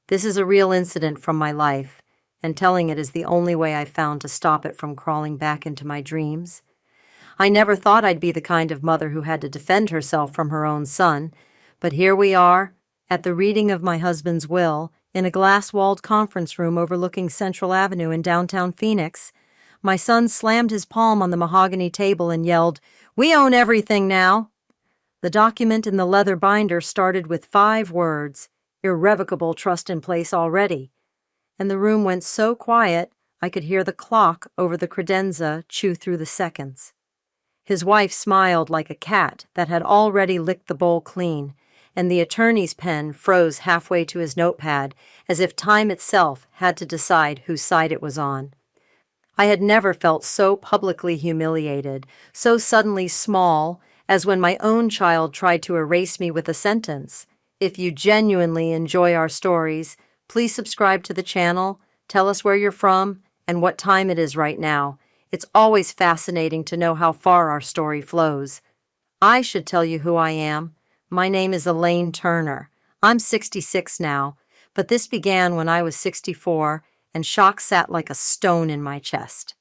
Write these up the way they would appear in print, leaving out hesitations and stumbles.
This is a real incident from my life, and telling it is the only way I've found to stop it from crawling back into my dreams. I never thought I'd be the kind of mother who had to defend herself from her own son, but here we are, at the reading of my husband's will, in a glass-walled conference room overlooking Central Avenue in downtown Phoenix. My son slammed his palm on the mahogany table and yelled, "We own everything now!" The document in the leather binder started with 5 words, "Irrevocable trust in place already," and the room went so quiet I could hear the clock over the credenza chew through the seconds. His wife smiled like a cat that had already licked the bowl clean, and the attorney's pen froze halfway to his notepad, as if time itself had to decide whose side it was on. I had never felt so publicly humiliated, so suddenly small, as when my own child tried to erase me with a sentence. If you genuinely enjoy our stories, please subscribe to the channel, tell us where you're from, and what time it is right now. It's always fascinating to know how far our story flows. I should tell you who I am. My name is Elaine Turner. I'm 66 now, but this began when I was 64, and shock sat like a stone in my chest.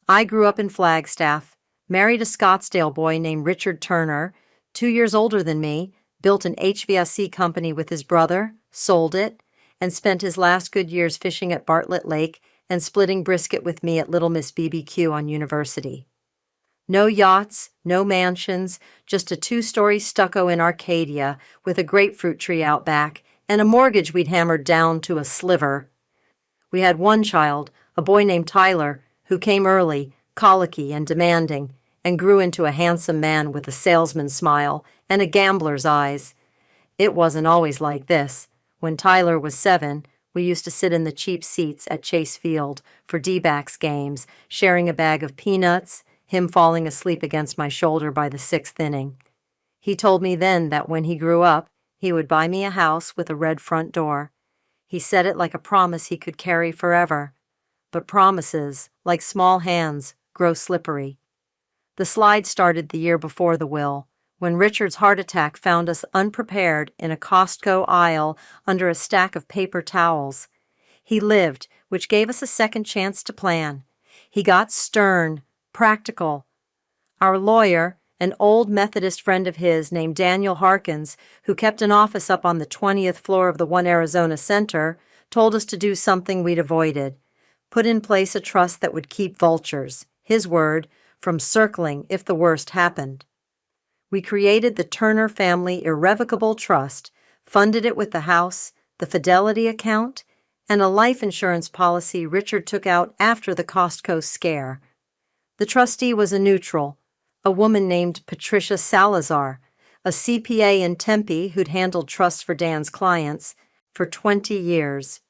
I grew up in Flagstaff, married a Scottsdale boy named Richard Turner, 2 years older than me, built an HVAC company with his brother, sold it, and spent his last good years fishing at Bartlett Lake and splitting brisket with me at Little Miss BBQ on University. No yachts, no mansions, just a 2-story stucco in Arcadia with a grapefruit tree out back and a mortgage we'd hammered down to a sliver. We had one child, a boy named Tyler, who came early, colicky and demanding, and grew into a handsome man with a salesman's smile and a gambler's eyes. It wasn't always like this. When Tyler was 7, we used to sit in the cheap seats at Chase Field for D-backs games, sharing a bag of peanuts, him falling asleep against my shoulder by the 6th inning. He told me then that when he grew up, he would buy me a house with a red front door. He said it like a promise he could carry forever. But promises, like small hands, grow slippery. The slide started the year before the will, when Richard's heart attack found us unprepared in a Costco aisle under a stack of paper towels. He lived, which gave us a second chance to plan. He got stern, practical. Our lawyer, an old Methodist friend of his named Daniel Harkins, who kept an office up on the 20th floor of the One Arizona Center, told us to do something we'd avoided. Put in place a trust that would keep vultures, his word, from circling if the worst happened. We created the Turner Family Irrevocable Trust, funded it with the house, the Fidelity account, and a life insurance policy Richard took out after the Costco scare. The trustee was a neutral, a woman named Patricia Salazar, a CPA in Tempe who'd handled trusts for Dan's clients for 20 years.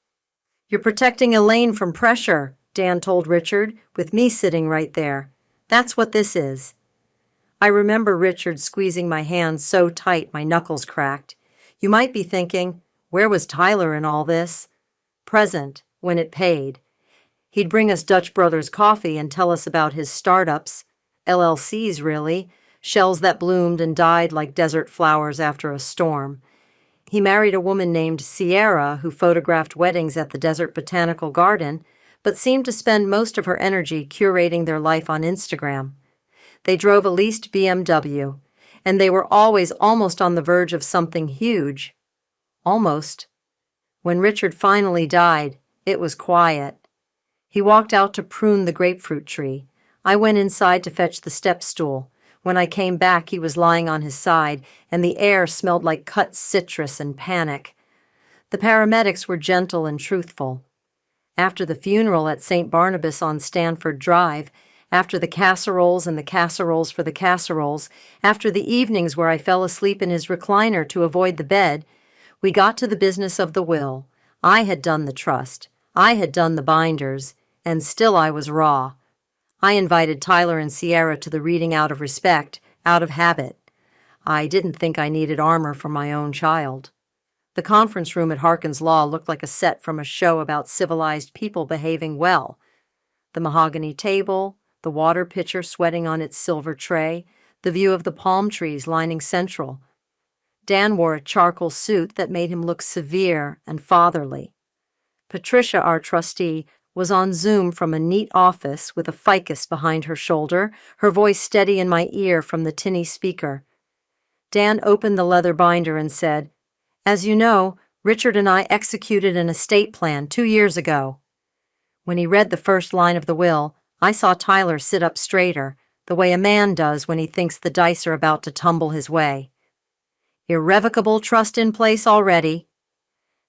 "You're protecting Elaine from pressure," Dan told Richard, with me sitting right there. "That's what this is." I remember Richard squeezing my hand so tight my knuckles cracked. You might be thinking, where was Tyler in all this? Present, when it paid. He'd bring us Dutch Brothers coffee and tell us about his startups, LLCs really, shells that bloomed and died like desert flowers after a storm. He married a woman named Sierra who photographed weddings at the Desert Botanical Garden, but seemed to spend most of her energy curating their life on Instagram. They drove a leased BMW, and they were always almost on the verge of something huge. Almost. When Richard finally died, it was quiet. He walked out to prune the grapefruit tree. I went inside to fetch the step stool. When I came back, he was lying on his side, and the air smelled like cut citrus and panic. The paramedics were gentle and truthful. After the funeral at St. Barnabas on Stanford Drive, after the casseroles and the casseroles for the casseroles, after the evenings where I fell asleep in his recliner to avoid the bed, we got to the business of the will. I had done the trust. I had done the binders, and still I was raw. I invited Tyler and Sierra to the reading out of respect, out of habit. I didn't think I needed armor for my own child. The conference room at Harkins Law looked like a set from a show about civilized people behaving well. The mahogany table, the water pitcher sweating on its silver tray, the view of the palm trees lining Central. Dan wore a charcoal suit that made him look severe and fatherly. Patricia, our trustee, was on Zoom from a neat office with a ficus behind her shoulder, her voice steady in my ear from the tinny speaker. Dan opened the leather binder and said, "As you know, Richard and I executed an estate plan 2 years ago." When he read the first line of the will, I saw Tyler sit up straighter, the way a man does when he thinks the dice are about to tumble his way. "Irrevocable trust in place already."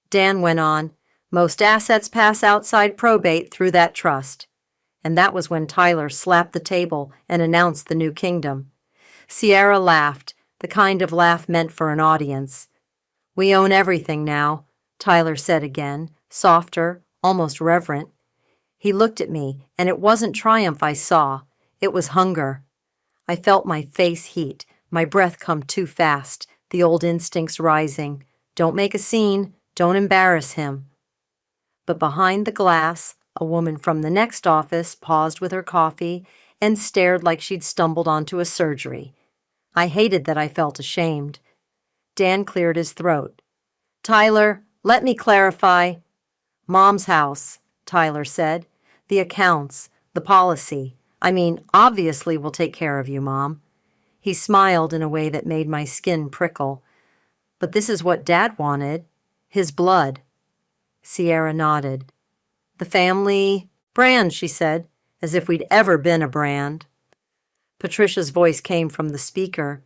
Dan went on, "Most assets pass outside probate through that trust." And that was when Tyler slapped the table and announced the new kingdom. Sierra laughed, the kind of laugh meant for an audience. "We own everything now," Tyler said again, softer, almost reverent. He looked at me, and it wasn't triumph I saw. It was hunger. I felt my face heat, my breath come too fast, the old instincts rising. Don't make a scene. Don't embarrass him. But behind the glass, a woman from the next office paused with her coffee and stared like she'd stumbled onto a surgery. I hated that I felt ashamed. Dan cleared his throat. "Tyler, let me clarify." "Mom's house," Tyler said. "The accounts, the policy. I mean, obviously we'll take care of you, Mom." He smiled in a way that made my skin prickle. "But this is what Dad wanted. His blood." Sierra nodded. "The family brand," she said, as if we'd ever been a brand. Patricia's voice came from the speaker.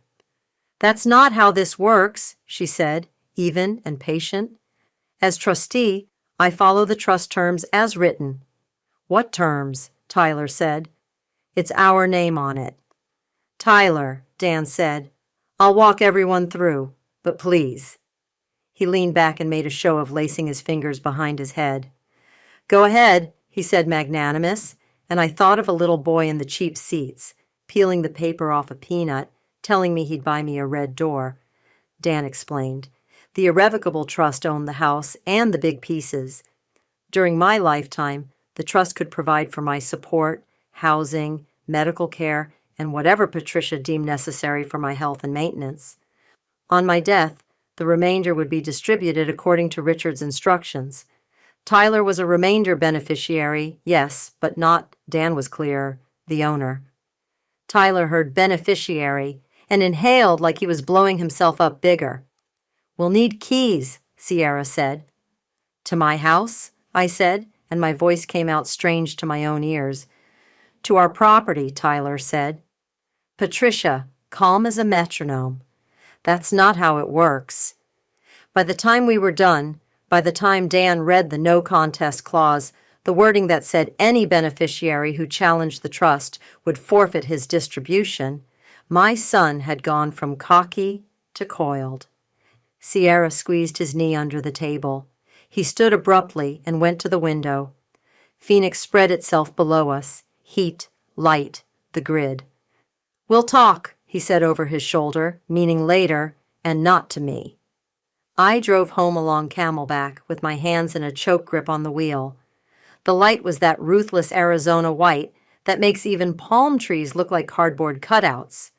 "That's not how this works," she said, even and patient. "As trustee, I follow the trust terms as written." "What terms?" Tyler said. "It's our name on it." "Tyler," Dan said, "I'll walk everyone through, but please." He leaned back and made a show of lacing his fingers behind his head. "Go ahead," he said, magnanimous, and I thought of a little boy in the cheap seats, peeling the paper off a peanut, telling me he'd buy me a red door. Dan explained. The irrevocable trust owned the house and the big pieces. During my lifetime, the trust could provide for my support, housing, medical care, and whatever Patricia deemed necessary for my health and maintenance. On my death, the remainder would be distributed according to Richard's instructions. Tyler was a remainder beneficiary, yes, but not, Dan was clear, the owner. Tyler heard beneficiary and inhaled like he was blowing himself up bigger. "We'll need keys," Sierra said. "To my house?" I said, and my voice came out strange to my own ears. "To our property," Tyler said. "Patricia, calm as a metronome. That's not how it works." By the time we were done, by the time Dan read the no contest clause, the wording that said any beneficiary who challenged the trust would forfeit his distribution, my son had gone from cocky to coiled. Sierra squeezed his knee under the table. He stood abruptly and went to the window. Phoenix spread itself below us, heat, light, the grid. "We'll talk," he said over his shoulder, meaning later, and not to me. I drove home along Camelback with my hands in a choke grip on the wheel. The light was that ruthless Arizona white that makes even palm trees look like cardboard cutouts.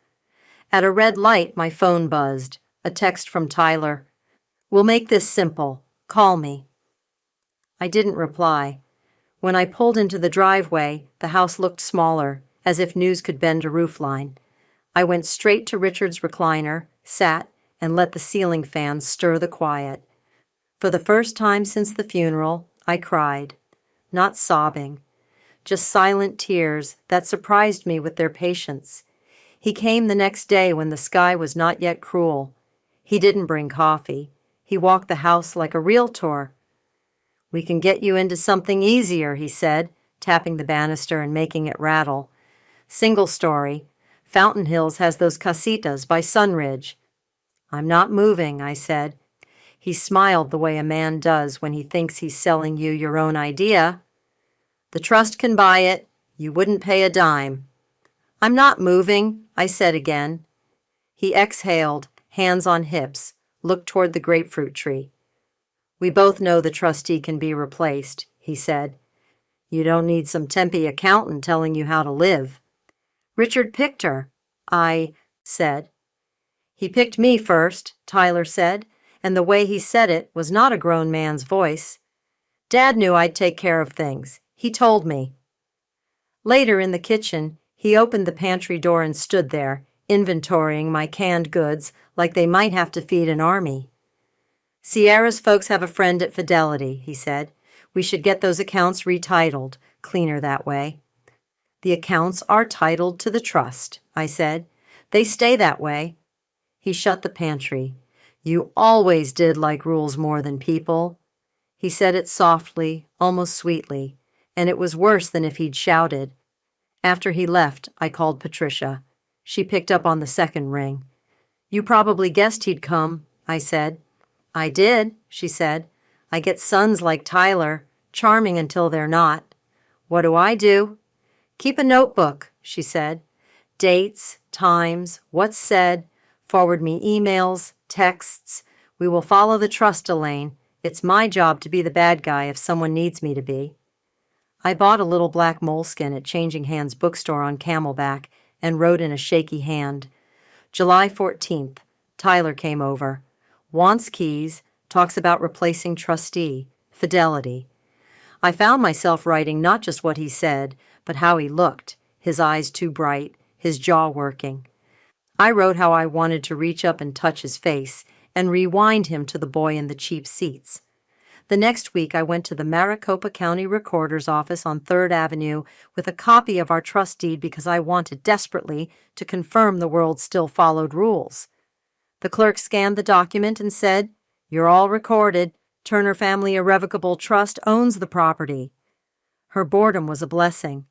At a red light, my phone buzzed, a text from Tyler. "We'll make this simple. Call me." I didn't reply. When I pulled into the driveway, the house looked smaller, as if news could bend a roofline. I went straight to Richard's recliner, sat, and let the ceiling fans stir the quiet. For the first time since the funeral, I cried. Not sobbing, just silent tears that surprised me with their patience. He came the next day when the sky was not yet cruel. He didn't bring coffee. He walked the house like a realtor. "We can get you into something easier," he said, tapping the banister and making it rattle. "Single story. Fountain Hills has those casitas by Sunridge." "I'm not moving," I said. He smiled the way a man does when he thinks he's selling you your own idea. "The trust can buy it. You wouldn't pay a dime." "I'm not moving," I said again. He exhaled, hands on hips, looked toward the grapefruit tree. "We both know the trustee can be replaced," he said. "You don't need some Tempe accountant telling you how to live." "Richard picked her," I said. "He picked me first," Tyler said, and the way he said it was not a grown man's voice. "Dad knew I'd take care of things. He told me." Later in the kitchen, he opened the pantry door and stood there, inventorying my canned goods like they might have to feed an army. "Sierra's folks have a friend at Fidelity," he said. "We should get those accounts retitled. Cleaner that way." "The accounts are titled to the trust," I said. "They stay that way." He shut the pantry. "You always did like rules more than people." He said it softly, almost sweetly, and it was worse than if he'd shouted. After he left, I called Patricia. She picked up on the second ring. "You probably guessed he'd come," I said. "I did," she said. "I get sons like Tyler, charming until they're not." "What do I do?" "Keep a notebook," she said. "Dates, times, what's said. Forward me emails, texts. We will follow the trust, Elaine. It's my job to be the bad guy if someone needs me to be." I bought a little black moleskin at Changing Hands bookstore on Camelback and wrote in a shaky hand. July 14th. Tyler came over. Wants keys, talks about replacing trustee, Fidelity. I found myself writing not just what he said, but how he looked, his eyes too bright, his jaw working. I wrote how I wanted to reach up and touch his face and rewind him to the boy in the cheap seats. The next week, I went to the Maricopa County Recorder's office on 3rd Avenue with a copy of our trust deed because I wanted desperately to confirm the world still followed rules. The clerk scanned the document and said, "You're all recorded. Turner Family Irrevocable Trust owns the property." Her boredom was a blessing.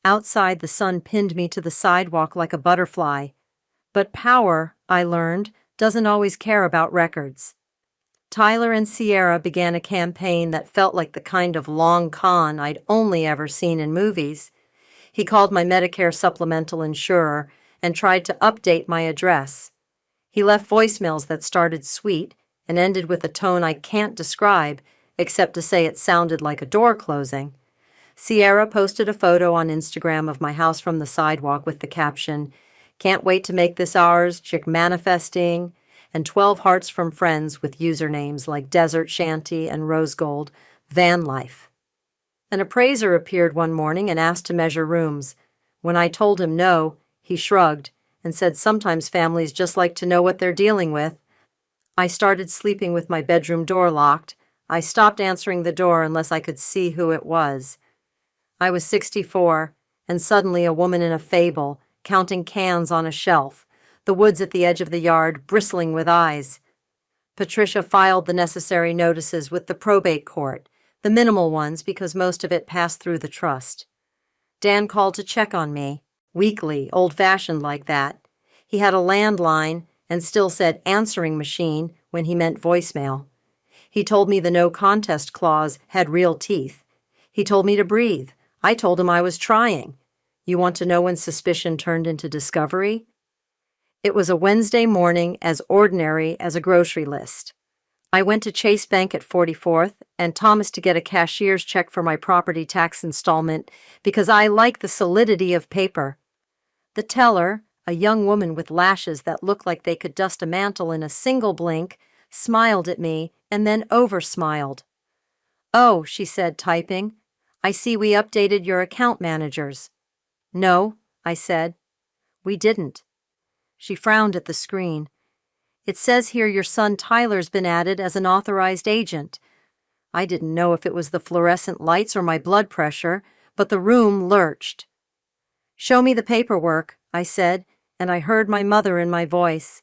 Outside, the sun pinned me to the sidewalk like a butterfly. But power, I learned, doesn't always care about records. Tyler and Sierra began a campaign that felt like the kind of long con I'd only ever seen in movies. He called my Medicare supplemental insurer and tried to update my address. He left voicemails that started sweet and ended with a tone I can't describe, except to say it sounded like a door closing. Sierra posted a photo on Instagram of my house from the sidewalk with the caption, "Can't wait to make this ours, chick manifesting," and 12 hearts from friends with usernames like Desert Shanty and Rose Gold, Van Life. An appraiser appeared one morning and asked to measure rooms. When I told him no, he shrugged and said sometimes families just like to know what they're dealing with. I started sleeping with my bedroom door locked. I stopped answering the door unless I could see who it was. I was 64, and suddenly a woman in a fable, counting cans on a shelf, the woods at the edge of the yard bristling with eyes. Patricia filed the necessary notices with the probate court, the minimal ones because most of it passed through the trust. Dan called to check on me, weekly, old-fashioned like that. He had a landline and still said answering machine when he meant voicemail. He told me the no contest clause had real teeth. He told me to breathe. I told him I was trying. You want to know when suspicion turned into discovery? It was a Wednesday morning as ordinary as a grocery list. I went to Chase Bank at 44th and Thomas to get a cashier's check for my property tax installment because I like the solidity of paper. The teller, a young woman with lashes that looked like they could dust a mantle in a single blink, smiled at me and then over-smiled. "Oh," she said, typing, "I see we updated your account managers." "No," I said. "We didn't." She frowned at the screen. "It says here your son Tyler's been added as an authorized agent." I didn't know if it was the fluorescent lights or my blood pressure, but the room lurched. "Show me the paperwork," I said, and I heard my mother in my voice.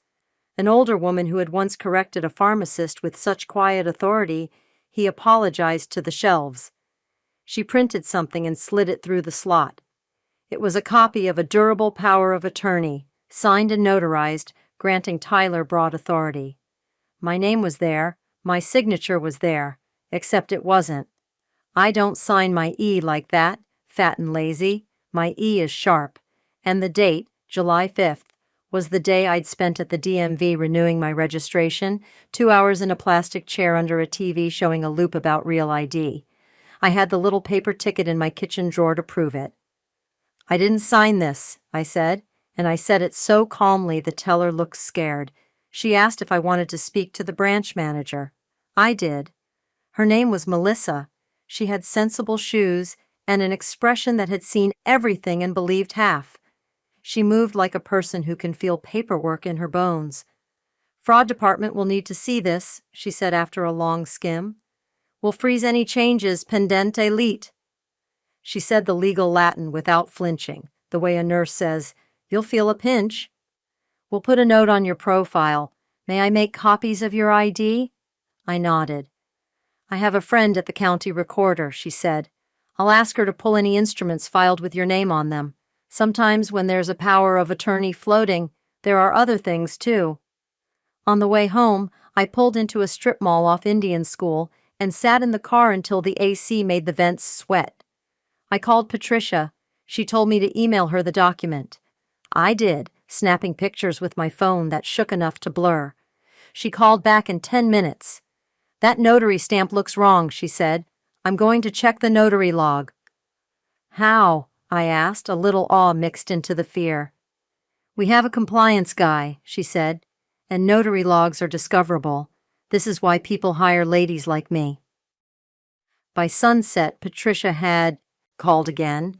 An older woman who had once corrected a pharmacist with such quiet authority, he apologized to the shelves. She printed something and slid it through the slot. It was a copy of a durable power of attorney, signed and notarized, granting Tyler broad authority. My name was there, my signature was there, except it wasn't. I don't sign my E like that, fat and lazy. My E is sharp. And the date, July 5th, was the day I'd spent at the DMV renewing my registration, 2 hours in a plastic chair under a TV showing a loop about Real ID. I had the little paper ticket in my kitchen drawer to prove it. "I didn't sign this," I said, and I said it so calmly the teller looked scared. She asked if I wanted to speak to the branch manager. I did. Her name was Melissa. She had sensible shoes and an expression that had seen everything and believed half. She moved like a person who can feel paperwork in her bones. "Fraud department will need to see this," she said after a long skim. "We'll freeze any changes pendente lite." She said the legal Latin without flinching, the way a nurse says, "You'll feel a pinch." "We'll put a note on your profile. May I make copies of your ID?" I nodded. "I have a friend at the county recorder," she said. "I'll ask her to pull any instruments filed with your name on them. Sometimes when there's a power of attorney floating, there are other things too." On the way home, I pulled into a strip mall off Indian School and sat in the car until the AC made the vents sweat. I called Patricia. She told me to email her the document. I did, snapping pictures with my phone that shook enough to blur. She called back in 10 minutes. "That notary stamp looks wrong," she said. "I'm going to check the notary log." "How?" I asked, a little awe mixed into the fear. "We have a compliance guy," she said, "and notary logs are discoverable. This is why people hire ladies like me." By sunset, Patricia had called again.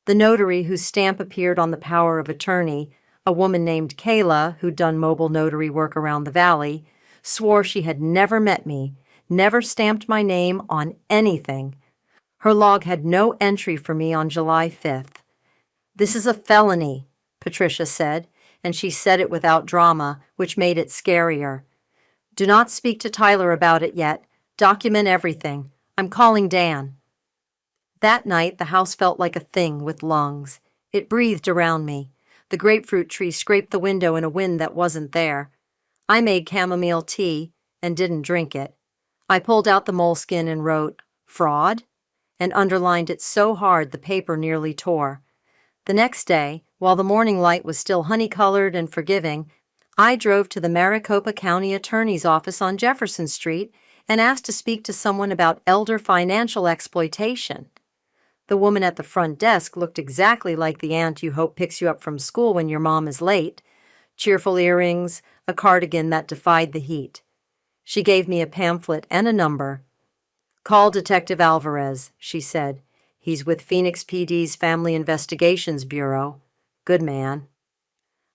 The notary whose stamp appeared on the power of attorney, a woman named Kayla, who'd done mobile notary work around the valley, swore she had never met me, never stamped my name on anything. Her log had no entry for me on July 5th. "This is a felony," Patricia said, and she said it without drama, which made it scarier. "Do not speak to Tyler about it yet. Document everything. I'm calling Dan." That night, the house felt like a thing with lungs. It breathed around me. The grapefruit tree scraped the window in a wind that wasn't there. I made chamomile tea and didn't drink it. I pulled out the moleskin and wrote, "Fraud?" and underlined it so hard the paper nearly tore. The next day, while the morning light was still honey-colored and forgiving, I drove to the Maricopa County Attorney's office on Jefferson Street and asked to speak to someone about elder financial exploitation. The woman at the front desk looked exactly like the aunt you hope picks you up from school when your mom is late. Cheerful earrings, a cardigan that defied the heat. She gave me a pamphlet and a number. "Call Detective Alvarez," she said. "He's with Phoenix PD's Family Investigations Bureau. Good man."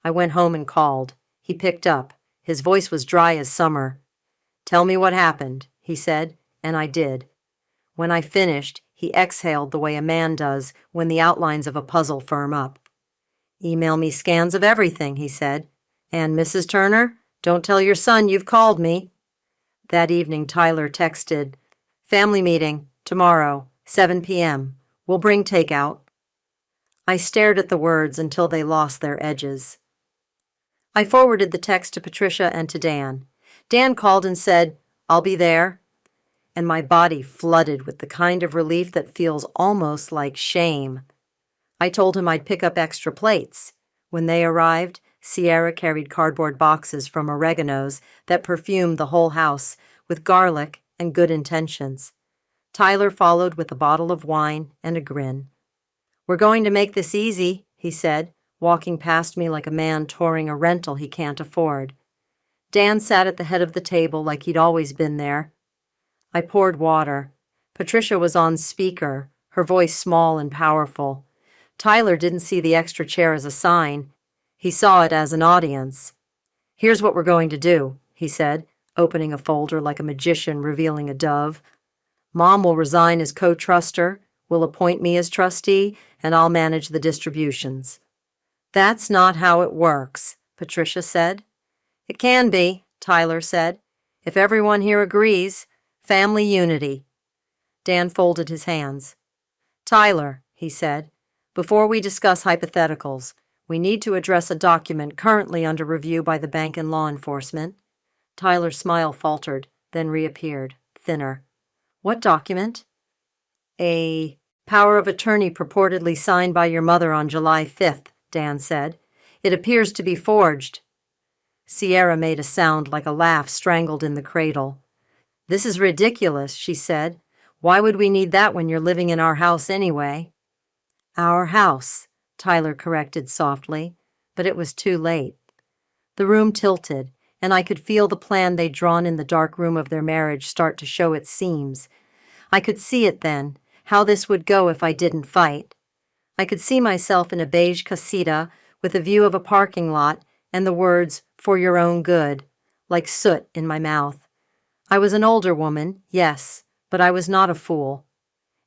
I went home and called. He picked up. His voice was dry as summer. "Tell me what happened," he said, and I did. When I finished, he exhaled the way a man does when the outlines of a puzzle firm up. "Email me scans of everything," he said. "And Mrs. Turner, don't tell your son you've called me." That evening, Tyler texted, "Family meeting, tomorrow, 7 p.m. We'll bring takeout." I stared at the words until they lost their edges. I forwarded the text to Patricia and to Dan. Dan called and said, "I'll be there." And my body flooded with the kind of relief that feels almost like shame. I told him I'd pick up extra plates. When they arrived, Sierra carried cardboard boxes from Oregano's that perfumed the whole house with garlic and good intentions. Tyler followed with a bottle of wine and a grin. "We're going to make this easy," he said, walking past me like a man touring a rental he can't afford. Dan sat at the head of the table like he'd always been there. I poured water. Patricia was on speaker, her voice small and powerful. Tyler didn't see the extra chair as a sign. He saw it as an audience. "Here's what we're going to do," he said, opening a folder like a magician revealing a dove. "Mom will resign as co-truster, will appoint me as trustee, and I'll manage the distributions." "That's not how it works," Patricia said. "It can be," Tyler said. "If everyone here agrees. Family unity." Dan folded his hands. "Tyler," he said, "before we discuss hypotheticals, we need to address a document currently under review by the bank and law enforcement." Tyler's smile faltered, then reappeared, thinner. "What document?" "A power of attorney purportedly signed by your mother on July 5th, Dan said. "It appears to be forged." Sierra made a sound like a laugh strangled in the cradle. "This is ridiculous," she said. "Why would we need that when you're living in our house anyway?" "Our house," Tyler corrected softly. but it was too late. The room tilted, and I could feel the plan they'd drawn in the dark room of their marriage start to show its seams. I could see it then, how this would go if I didn't fight. I could see myself in a beige casita with a view of a parking lot and the words, "for your own good," like soot in my mouth. I was an older woman, yes, but I was not a fool.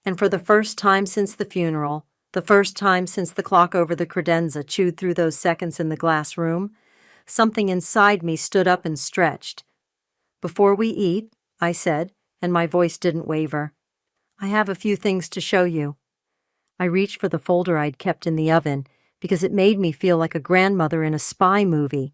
And for the first time since the funeral, the first time since the clock over the credenza chewed through those seconds in the glass room, something inside me stood up and stretched. "Before we eat," I said, and my voice didn't waver, "I have a few things to show you." I reached for the folder I'd kept in the oven because it made me feel like a grandmother in a spy movie.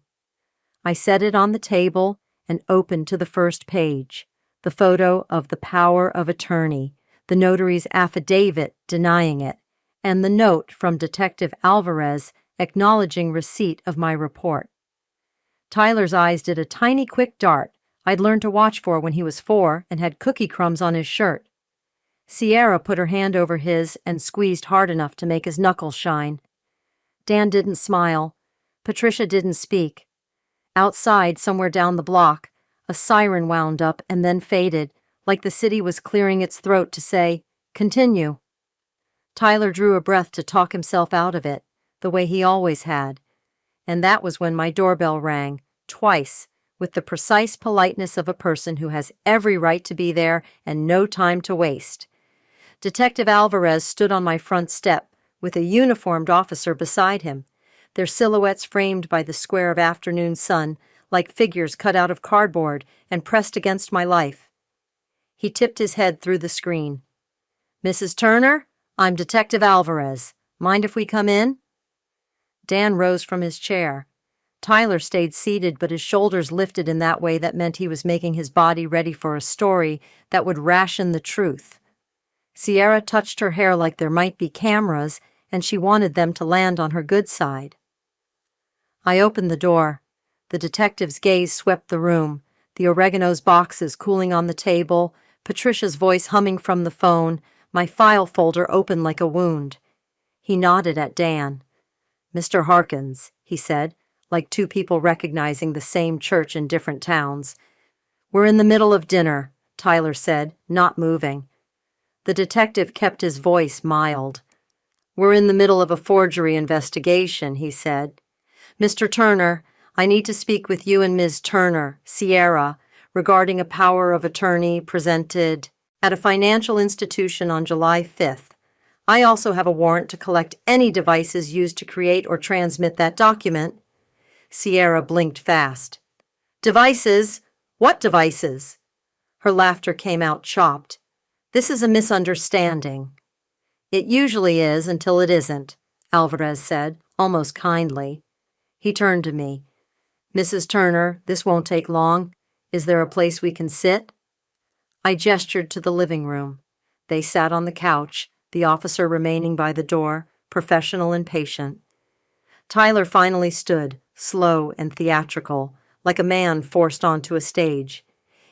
I set it on the table and opened to the first page, the photo of the power of attorney, the notary's affidavit denying it, and the note from Detective Alvarez acknowledging receipt of my report. Tyler's eyes did a tiny quick dart I'd learned to watch for when he was 4 and had cookie crumbs on his shirt. Sierra put her hand over his and squeezed hard enough to make his knuckles shine. Dan didn't smile. Patricia didn't speak. Outside, somewhere down the block, a siren wound up and then faded, like the city was clearing its throat to say, "Continue." Tyler drew a breath to talk himself out of it, the way he always had. And that was when my doorbell rang, twice, with the precise politeness of a person who has every right to be there and no time to waste. Detective Alvarez stood on my front step, with a uniformed officer beside him, their silhouettes framed by the square of afternoon sun, like figures cut out of cardboard and pressed against my life. He tipped his head through the screen. "Mrs. Turner, I'm Detective Alvarez. Mind if we come in?" Dan rose from his chair. Tyler stayed seated, but his shoulders lifted in that way that meant he was making his body ready for a story that would ration the truth. Sierra touched her hair like there might be cameras, and she wanted them to land on her good side. I opened the door. The detective's gaze swept the room, the oregano's boxes cooling on the table, Patricia's voice humming from the phone, my file folder open like a wound. He nodded at Dan. "Mr. Harkins," he said, like two people recognizing the same church in different towns. "We're in the middle of dinner," Tyler said, not moving. The detective kept his voice mild. "We're in the middle of a forgery investigation," he said. "Mr. Turner, I need to speak with you and Ms. Turner, Sierra, regarding a power of attorney presented at a financial institution on July 5th. I also have a warrant to collect any devices used to create or transmit that document." Sierra blinked fast. "Devices? What devices?" Her laughter came out chopped. "This is a misunderstanding." "It usually is until it isn't," Alvarez said, almost kindly. He turned to me. "Mrs. Turner, this won't take long. Is there a place we can sit?" I gestured to the living room. They sat on the couch, the officer remaining by the door, professional and patient. Tyler finally stood, slow and theatrical, like a man forced onto a stage.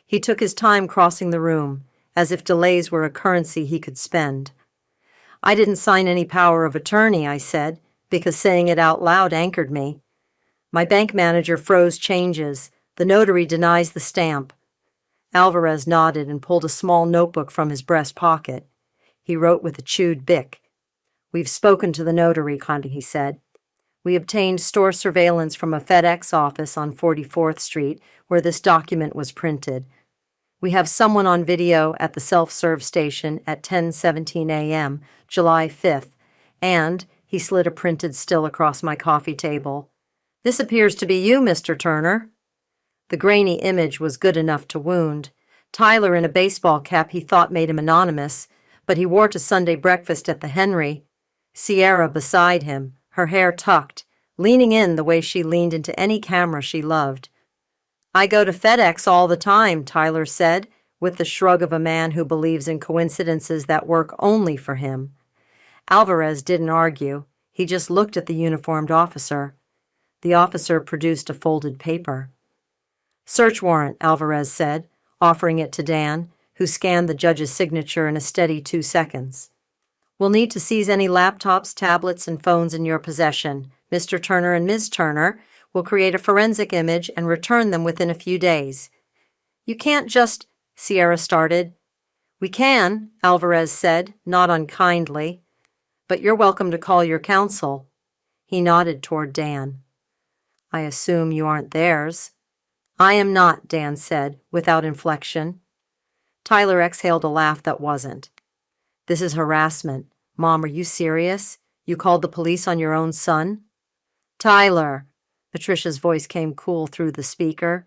He took his time crossing the room, as if delays were a currency he could spend. "I didn't sign any power of attorney," I said, because saying it out loud anchored me. "My bank manager froze changes. The notary denies the stamp." Alvarez nodded and pulled a small notebook from his breast pocket. He wrote with a chewed bic. "We've spoken to the notary," he said. "We obtained store surveillance from a FedEx office on 44th Street where this document was printed. We have someone on video at the self-serve station at 10:17 a.m., July 5th, and," he slid a printed still across my coffee table, "this appears to be you, Mr. Turner." The grainy image was good enough to wound. Tyler in a baseball cap he thought made him anonymous, but he wore to Sunday breakfast at the Henry. Sierra beside him, her hair tucked, leaning in the way she leaned into any camera she loved. "I go to FedEx all the time," Tyler said, with the shrug of a man who believes in coincidences that work only for him. Alvarez didn't argue. He just looked at the uniformed officer. The officer produced a folded paper. "Search warrant," Alvarez said, offering it to Dan, who scanned the judge's signature in a steady 2 seconds. "We'll need to seize any laptops, tablets, and phones in your possession," Mr. Turner and Ms. Turner will create a forensic image and return them within a few days. You can't just, Sierra started. We can, Alvarez said, not unkindly, but you're welcome to call your counsel. He nodded toward Dan. I assume you aren't theirs. I am not, Dan said, without inflection. Tyler exhaled a laugh that wasn't. This is harassment. Mom, are you serious? You called the police on your own son? Tyler, Patricia's voice came cool through the speaker.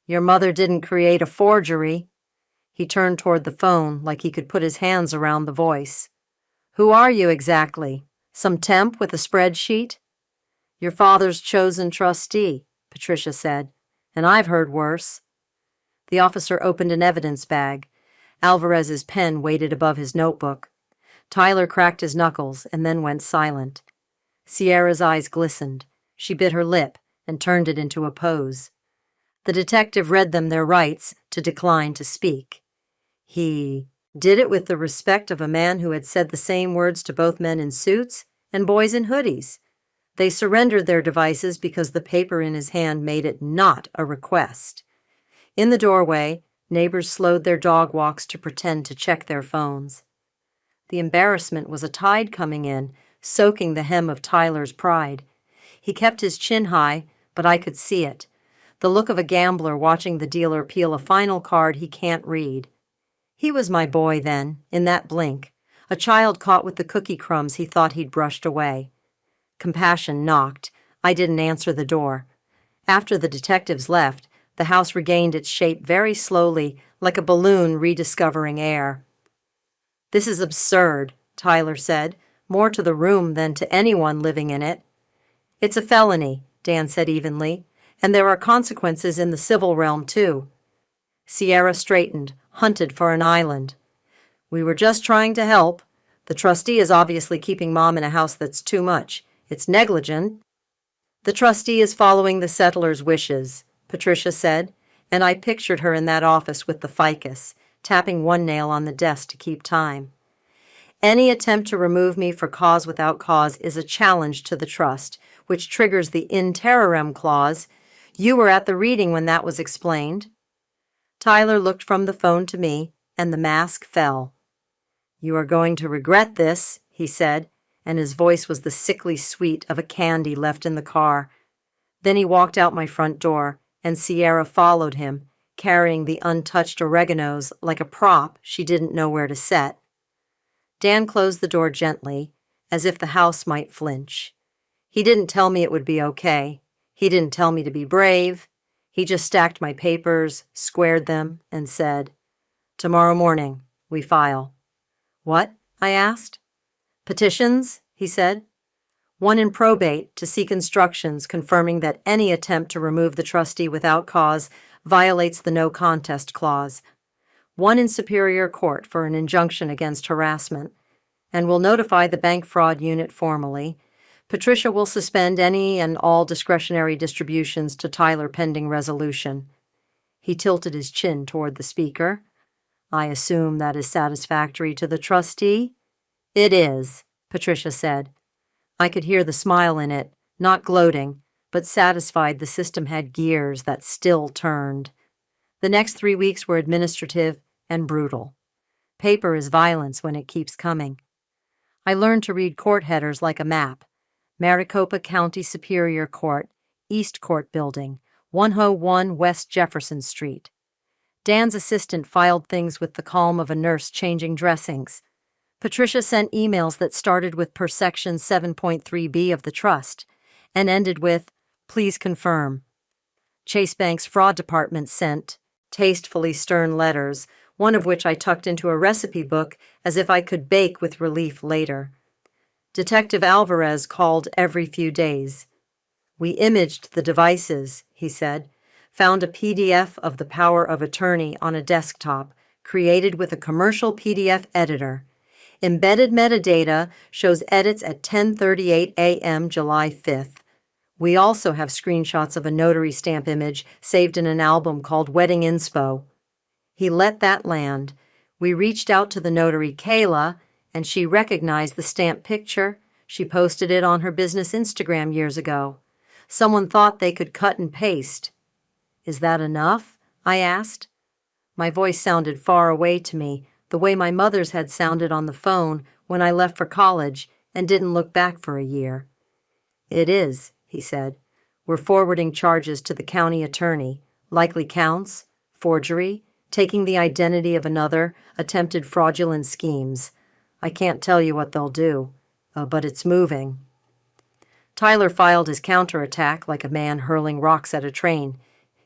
Your mother didn't create a forgery. He turned toward the phone like he could put his hands around the voice. Who are you exactly? Some temp with a spreadsheet? Your father's chosen trustee, Patricia said, and I've heard worse. The officer opened an evidence bag. Alvarez's pen waited above his notebook. Tyler cracked his knuckles and then went silent. Sierra's eyes glistened. She bit her lip and turned it into a pose. The detective read them their rights to decline to speak. He did it with the respect of a man who had said the same words to both men in suits and boys in hoodies. They surrendered their devices because the paper in his hand made it not a request. In the doorway, neighbors slowed their dog walks to pretend to check their phones. The embarrassment was a tide coming in, soaking the hem of Tyler's pride. He kept his chin high, but I could see it. The look of a gambler watching the dealer peel a final card he can't read. He was my boy then, in that blink, a child caught with the cookie crumbs he thought he'd brushed away. Compassion knocked. I didn't answer the door. After the detectives left, the house regained its shape very slowly, like a balloon rediscovering air. This is absurd, Tyler said, more to the room than to anyone living in it. It's a felony, Dan said evenly, and there are consequences in the civil realm, too. Sierra straightened, hunted for an island. We were just trying to help. The trustee is obviously keeping Mom in a house that's too much. It's negligent. The trustee is following the settler's wishes, Patricia said, and I pictured her in that office with the ficus, tapping one nail on the desk to keep time. Any attempt to remove me for cause without cause is a challenge to the trust, which triggers the in terrorem clause. You were at the reading when that was explained. Tyler looked from the phone to me, and the mask fell. You are going to regret this, he said, and his voice was the sickly sweet of a candy left in the car. Then he walked out my front door, and Sierra followed him, carrying the untouched oreganos like a prop she didn't know where to set. Dan closed the door gently, as if the house might flinch. He didn't tell me it would be okay. He didn't tell me to be brave. He just stacked my papers, squared them, and said, Tomorrow morning, we file. What? I asked. Petitions, he said. One in probate to seek instructions confirming that any attempt to remove the trustee without cause violates the no contest clause. One in Superior Court for an injunction against harassment. And will notify the bank fraud unit formally. Patricia will suspend any and all discretionary distributions to Tyler pending resolution. He tilted his chin toward the speaker. I assume that is satisfactory to the trustee? It is, Patricia said. I could hear the smile in it, not gloating, but satisfied the system had gears that still turned. The next 3 weeks were administrative and brutal. Paper is violence when it keeps coming. I learned to read court headers like a map. Maricopa County Superior Court, East Court Building, 101 West Jefferson Street. Dan's assistant filed things with the calm of a nurse changing dressings. Patricia sent emails that started with per section 7.3b of the trust and ended with, please confirm. Chase Bank's fraud department sent tastefully stern letters, one of which I tucked into a recipe book as if I could bake with relief later. Detective Alvarez called every few days. We imaged the devices, he said, found a PDF of the power of attorney on a desktop, created with a commercial PDF editor. Embedded metadata shows edits at 10:38 a.m. July 5th. We also have screenshots of a notary stamp image saved in an album called Wedding Inspo. He let that land. We reached out to the notary Kayla, and she recognized the stamp picture, She posted it on her business Instagram years ago. Someone thought they could cut and paste. Is that enough? I asked. My voice sounded far away to me, the way my mother's had sounded on the phone when I left for college and didn't look back for a year. It is, he said. We're forwarding charges to the county attorney, likely counts, forgery, taking the identity of another, attempted fraudulent schemes. I can't tell you what they'll do, but it's moving. Tyler filed his counterattack like a man hurling rocks at a train.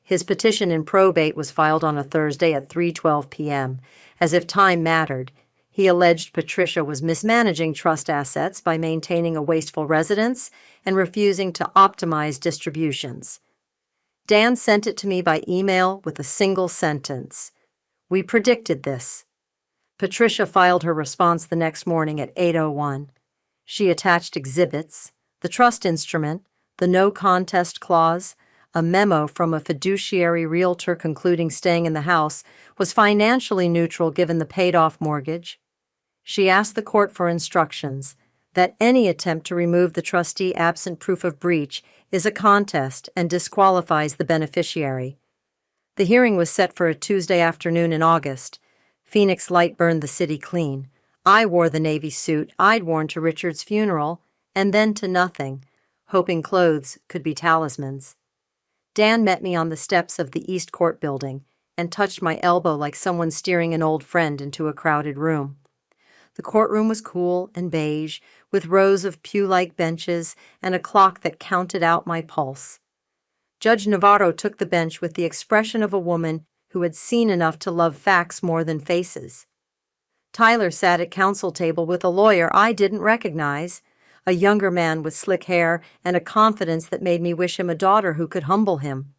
His petition in probate was filed on a Thursday at 3:12 p.m., as if time mattered. He alleged Patricia was mismanaging trust assets by maintaining a wasteful residence and refusing to optimize distributions. Dan sent it to me by email with a single sentence. We predicted this. Patricia filed her response the next morning at 8:01. She attached exhibits, the trust instrument, the no contest clause, a memo from a fiduciary realtor concluding staying in the house was financially neutral given the paid-off mortgage. She asked the court for instructions that any attempt to remove the trustee absent proof of breach is a contest and disqualifies the beneficiary. The hearing was set for a Tuesday afternoon in August. Phoenix light burned the city clean. I wore the navy suit I'd worn to Richard's funeral, and then to nothing, hoping clothes could be talismans. Dan met me on the steps of the East Court building and touched my elbow like someone steering an old friend into a crowded room. The courtroom was cool and beige, with rows of pew-like benches and a clock that counted out my pulse. Judge Navarro took the bench with the expression of a woman who had seen enough to love facts more than faces. Tyler sat at counsel table with a lawyer I didn't recognize, a younger man with slick hair and a confidence that made me wish him a daughter who could humble him.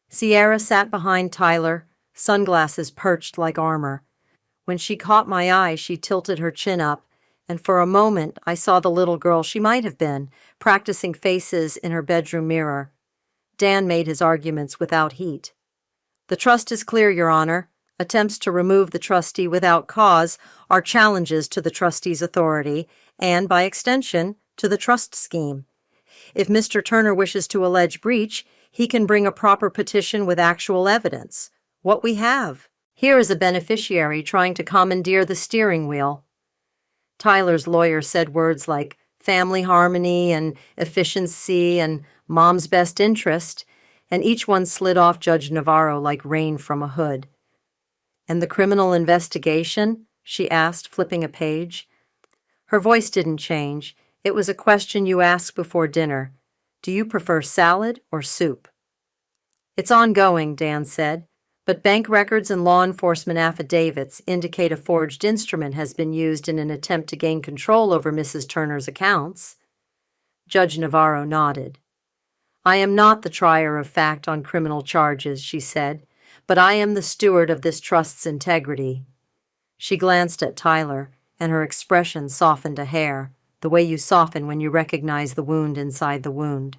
Sierra sat behind Tyler, sunglasses perched like armor. When she caught my eye, she tilted her chin up, and for a moment I saw the little girl she might have been, practicing faces in her bedroom mirror. Dan made his arguments without heat. The trust is clear, Your Honor. Attempts to remove the trustee without cause are challenges to the trustee's authority and, by extension, to the trust scheme. If Mr. Turner wishes to allege breach, he can bring a proper petition with actual evidence. What we have. Here is a beneficiary trying to commandeer the steering wheel. Tyler's lawyer said words like family harmony and efficiency and mom's best interest, and each one slid off Judge Navarro like rain from a hood. And the criminal investigation? She asked, flipping a page. Her voice didn't change. It was a question you ask before dinner. Do you prefer salad or soup? It's ongoing, Dan said, but bank records and law enforcement affidavits indicate a forged instrument has been used in an attempt to gain control over Mrs. Turner's accounts. Judge Navarro nodded. I am not the trier of fact on criminal charges, she said, but I am the steward of this trust's integrity. She glanced at Tyler, and her expression softened a hair, the way you soften when you recognize the wound inside the wound.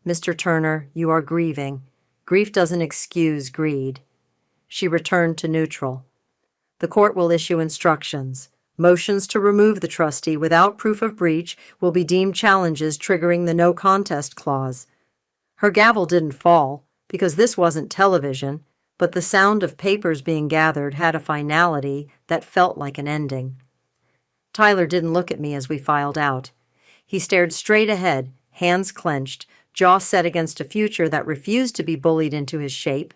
Mr. Turner, you are grieving. Grief doesn't excuse greed. She returned to neutral. The court will issue instructions. Motions to remove the trustee without proof of breach will be deemed challenges triggering the no contest clause. Her gavel didn't fall, because this wasn't television, but the sound of papers being gathered had a finality that felt like an ending. Tyler didn't look at me as we filed out. He stared straight ahead, hands clenched, jaw set against a future that refused to be bullied into his shape.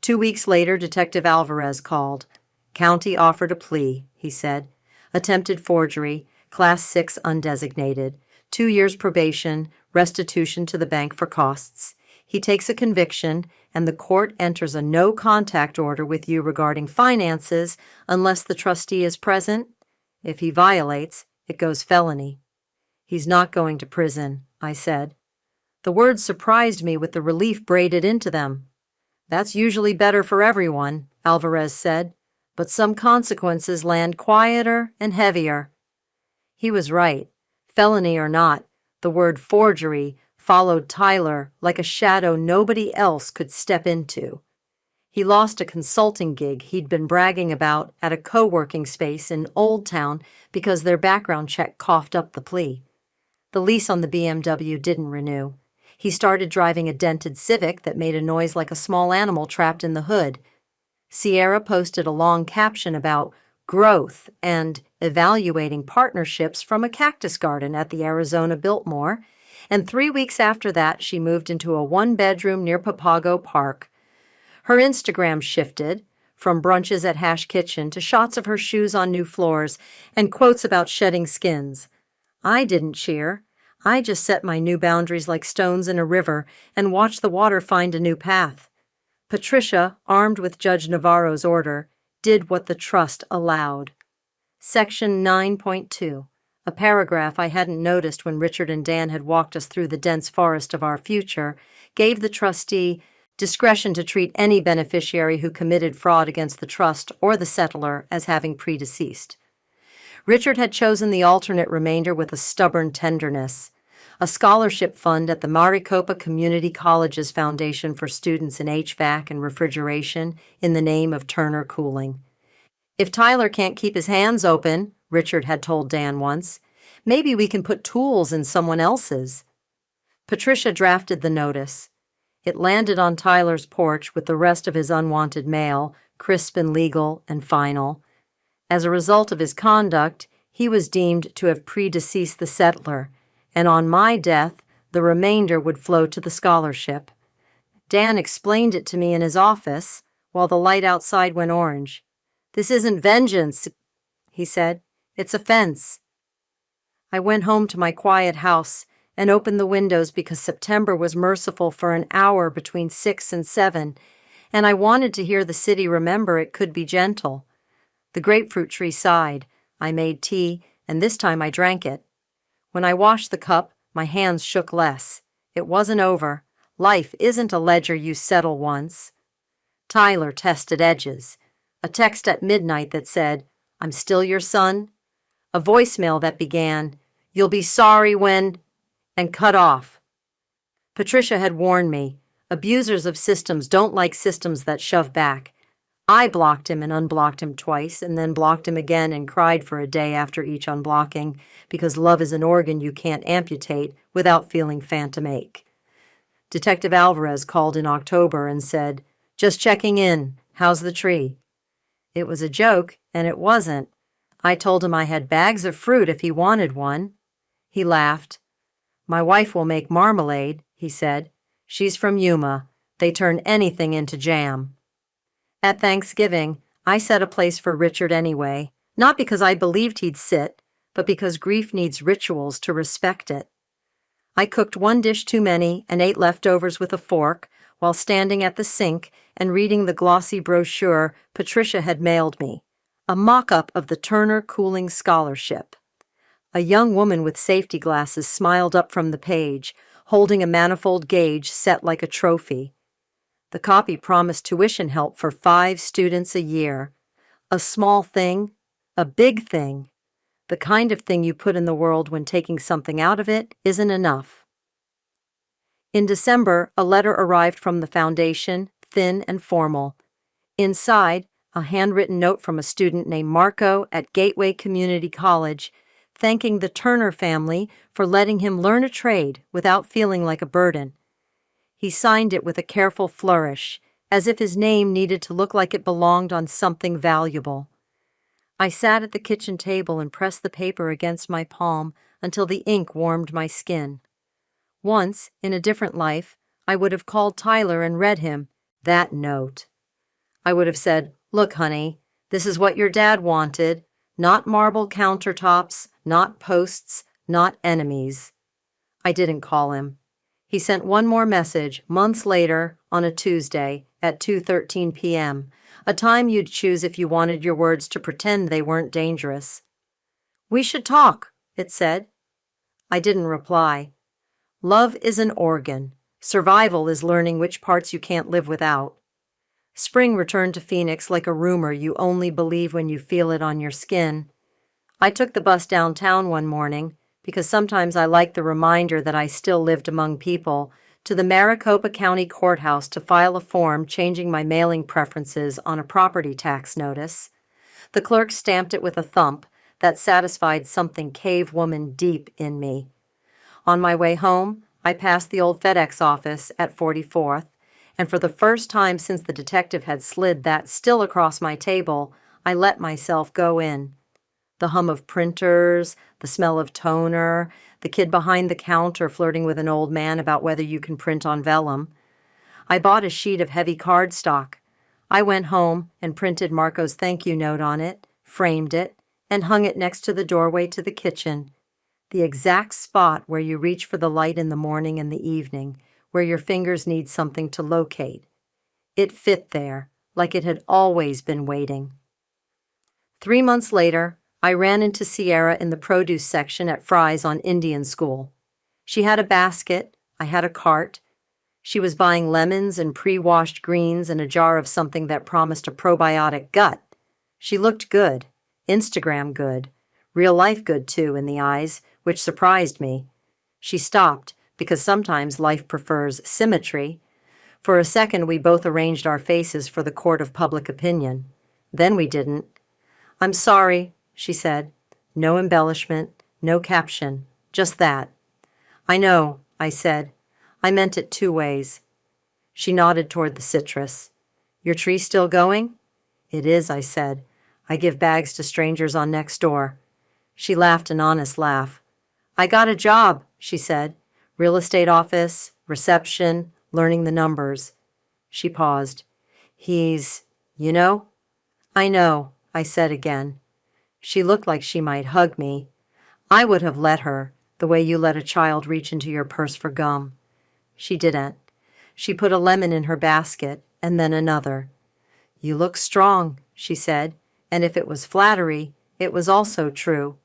2 weeks later, Detective Alvarez called. County offered a plea, he said. Attempted forgery, Class 6 undesignated, 2 years probation, restitution to the bank for costs. He takes a conviction, and the court enters a no-contact order with you regarding finances unless the trustee is present. If he violates, it goes felony. He's not going to prison, I said. The words surprised me with the relief braided into them. That's usually better for everyone, Alvarez said, but some consequences land quieter and heavier. He was right. Felony or not, the word forgery followed Tyler like a shadow nobody else could step into. He lost a consulting gig he'd been bragging about at a co-working space in Old Town because their background check coughed up the plea. The lease on the BMW didn't renew. He started driving a dented Civic that made a noise like a small animal trapped in the hood. Sierra posted a long caption about growth and evaluating partnerships from a cactus garden at the Arizona Biltmore, and 3 weeks after that she moved into a one-bedroom near Papago Park. Her Instagram shifted from brunches at Hash Kitchen to shots of her shoes on new floors and quotes about shedding skins. I didn't cheer. I just set my new boundaries like stones in a river and watched the water find a new path. Patricia, armed with Judge Navarro's order, did what the trust allowed. Section 9.2, a paragraph I hadn't noticed when Richard and Dan had walked us through the dense forest of our future, gave the trustee discretion to treat any beneficiary who committed fraud against the trust or the settler as having predeceased. Richard had chosen the alternate remainder with a stubborn tenderness. A scholarship fund at the Maricopa Community College's Foundation for Students in HVAC and Refrigeration in the name of Turner Cooling. If Tyler can't keep his hands open, Richard had told Dan once, maybe we can put tools in someone else's. Patricia drafted the notice. It landed on Tyler's porch with the rest of his unwanted mail, crisp and legal and final. As a result of his conduct, he was deemed to have predeceased the settler, and on my death, the remainder would flow to the scholarship. Dan explained it to me in his office, while the light outside went orange. "This isn't vengeance," he said. "It's a fence." I went home to my quiet house and opened the windows because September was merciful for an hour between 6 and 7, and I wanted to hear the city remember it could be gentle. The grapefruit tree sighed. I made tea, and this time I drank it. When I washed the cup, my hands shook less. It wasn't over. Life isn't a ledger you settle once. Tyler tested edges. A text at midnight that said, "I'm still your son." A voicemail that began, "You'll be sorry when," and cut off. Patricia had warned me. Abusers of systems don't like systems that shove back. I blocked him and unblocked him twice, and then blocked him again and cried for a day after each unblocking, because love is an organ you can't amputate without feeling phantom ache. Detective Alvarez called in October and said, "Just checking in. How's the tree?" It was a joke, and it wasn't. I told him I had bags of fruit if he wanted one. He laughed. "My wife will make marmalade," he said. "She's from Yuma. They turn anything into jam." At Thanksgiving, I set a place for Richard anyway, not because I believed he'd sit, but because grief needs rituals to respect it. I cooked one dish too many and ate leftovers with a fork while standing at the sink and reading the glossy brochure Patricia had mailed me, a mock-up of the Turner Cooling Scholarship. A young woman with safety glasses smiled up from the page, holding a manifold gauge set like a trophy. The copy promised tuition help for 5 students a year. A small thing, a big thing. The kind of thing you put in the world when taking something out of it isn't enough. In December, a letter arrived from the foundation, thin and formal. Inside, a handwritten note from a student named Marco at Gateway Community College, thanking the Turner family for letting him learn a trade without feeling like a burden. He signed it with a careful flourish, as if his name needed to look like it belonged on something valuable. I sat at the kitchen table and pressed the paper against my palm until the ink warmed my skin. Once, in a different life, I would have called Tyler and read him that note. I would have said, "Look, honey, this is what your dad wanted. Not marble countertops, not posts, not enemies." I didn't call him. He sent one more message, months later, on a Tuesday, at 2:13 p.m., a time you'd choose if you wanted your words to pretend they weren't dangerous. "We should talk," it said. I didn't reply. Love is an organ. Survival is learning which parts you can't live without. Spring returned to Phoenix like a rumor you only believe when you feel it on your skin. I took the bus downtown one morning, because sometimes I liked the reminder that I still lived among people, to the Maricopa County Courthouse to file a form changing my mailing preferences on a property tax notice. The clerk stamped it with a thump that satisfied something cave woman deep in me. On my way home, I passed the old FedEx office at 44th, and for the first time since the detective had slid that still across my table, I let myself go in. The hum of printers, the smell of toner, the kid behind the counter flirting with an old man about whether you can print on vellum. I bought a sheet of heavy cardstock. I went home and printed Marco's thank you note on it, framed it, and hung it next to the doorway to the kitchen, the exact spot where you reach for the light in the morning and the evening, where your fingers need something to locate. It fit there, like it had always been waiting. 3 months later, I ran into Sierra in the produce section at Fry's on Indian School. She had a basket, I had a cart. She was buying lemons and pre-washed greens and a jar of something that promised a probiotic gut. She looked good, Instagram good, real life good too in the eyes, which surprised me. She stopped, because sometimes life prefers symmetry. For a second we both arranged our faces for the court of public opinion. Then we didn't. "I'm sorry," she said. No embellishment, no caption, just that. "I know," I said. "I meant it 2 ways." She nodded toward the citrus. "Your tree still going?" "It is," I said. "I give bags to strangers on next door." She laughed an honest laugh. "I got a job," she said. "Real estate office, reception, learning the numbers." She paused. "He's, you know?" "I know," I said again. She looked like she might hug me. I would have let her, the way you let a child reach into your purse for gum. She didn't. She put a lemon in her basket, and then another. "You look strong," she said, and if it was flattery, it was also true.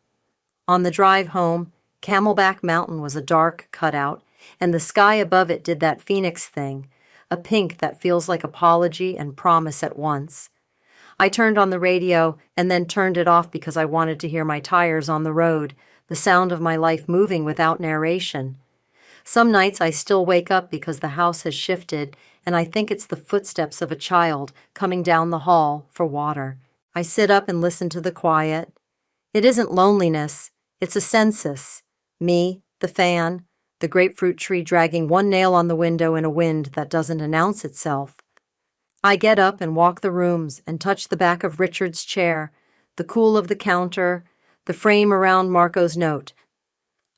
On the drive home, Camelback Mountain was a dark cutout, and the sky above it did that phoenix thing, a pink that feels like apology and promise at once. I turned on the radio and then turned it off because I wanted to hear my tires on the road, the sound of my life moving without narration. Some nights I still wake up because the house has shifted, and I think it's the footsteps of a child coming down the hall for water. I sit up and listen to the quiet. It isn't loneliness, it's a census. Me, the fan, the grapefruit tree dragging one nail on the window in a wind that doesn't announce itself. I get up and walk the rooms and touch the back of Richard's chair, the cool of the counter, the frame around Marco's note.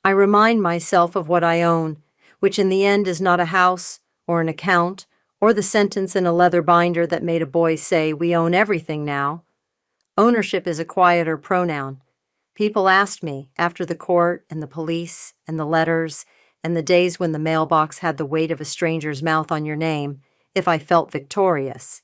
I remind myself of what I own, which in the end is not a house or an account or the sentence in a leather binder that made a boy say, "We own everything now." Ownership is a quieter pronoun. People asked me, after the court and the police and the letters and the days when the mailbox had the weight of a stranger's mouth on your name, if I felt victorious,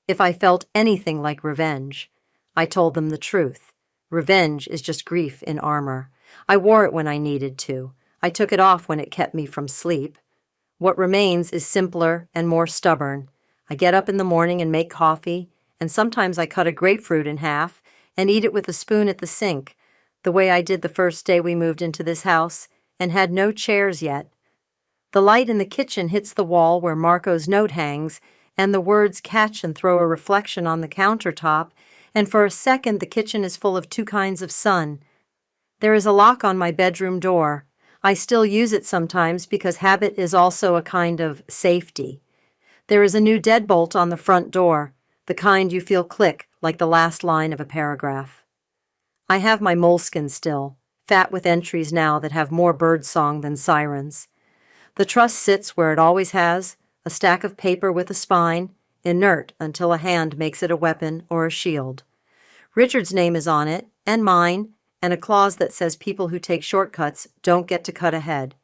if I felt anything like revenge. I told them the truth. Revenge is just grief in armor. I wore it when I needed to. I took it off when it kept me from sleep. What remains is simpler and more stubborn. I get up in the morning and make coffee, and sometimes I cut a grapefruit in half and eat it with a spoon at the sink, the way I did the first day we moved into this house and had no chairs yet. The light in the kitchen hits the wall where Marco's note hangs, and the words catch and throw a reflection on the countertop, and for a second the kitchen is full of 2 kinds of sun. There is a lock on my bedroom door. I still use it sometimes because habit is also a kind of safety. There is a new deadbolt on the front door, the kind you feel click like the last line of a paragraph. I have my moleskin still, fat with entries now that have more birdsong than sirens. The truss sits where it always has, a stack of paper with a spine, inert until a hand makes it a weapon or a shield. Richard's name is on it, and mine, and a clause that says people who take shortcuts don't get to cut ahead.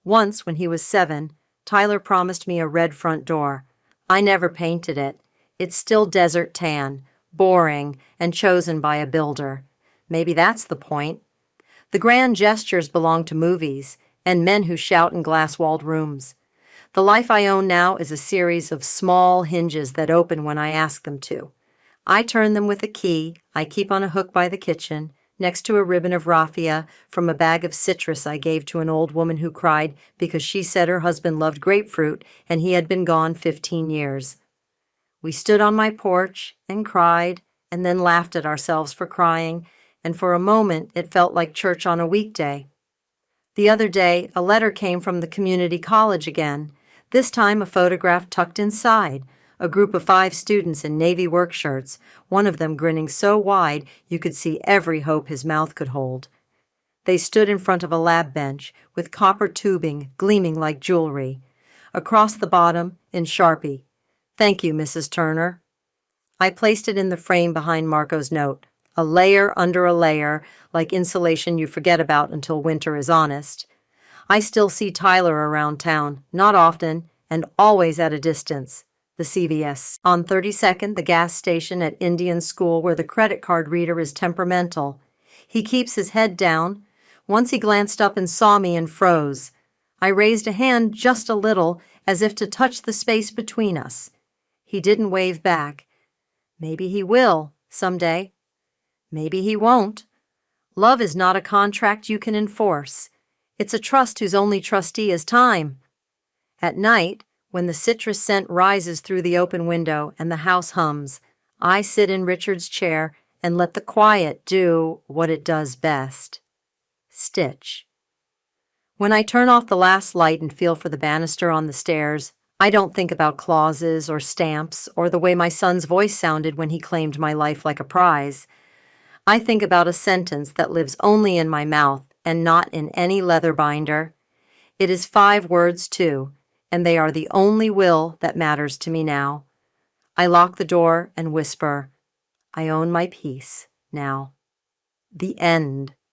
Once, when he was 7, Tyler promised me a red front door. I never painted it. It's still desert tan, boring, and chosen by a builder. Maybe that's the point. The grand gestures belong to movies and men who shout in glass-walled rooms. The life I own now is a series of small hinges that open when I ask them to. I turn them with a key I keep on a hook by the kitchen, next to a ribbon of raffia from a bag of citrus I gave to an old woman who cried because she said her husband loved grapefruit and he had been gone 15 years. We stood on my porch and cried and then laughed at ourselves for crying, and for a moment it felt like church on a weekday. The other day, a letter came from the community college again, this time a photograph tucked inside, a group of 5 students in navy work shirts, one of them grinning so wide you could see every hope his mouth could hold. They stood in front of a lab bench with copper tubing gleaming like jewelry. Across the bottom, in Sharpie, "Thank you, Mrs. Turner." I placed it in the frame behind Marco's note, a layer under a layer, like insulation you forget about until winter is honest. I still see Tyler around town, not often, and always at a distance. The CVS on 32nd, the gas station at Indian School where the credit card reader is temperamental. He keeps his head down. Once he glanced up and saw me and froze. I raised a hand just a little, as if to touch the space between us. He didn't wave back. Maybe he will, someday. Maybe he won't. Love is not a contract you can enforce. It's a trust whose only trustee is time. At night, when the citrus scent rises through the open window and the house hums, I sit in Richard's chair and let the quiet do what it does best. Stitch. When I turn off the last light and feel for the banister on the stairs, I don't think about clauses or stamps or the way my son's voice sounded when he claimed my life like a prize. I think about a sentence that lives only in my mouth and not in any leather binder. It is 5 words, too, and they are the only will that matters to me now. I lock the door and whisper, "I own my peace now." The end.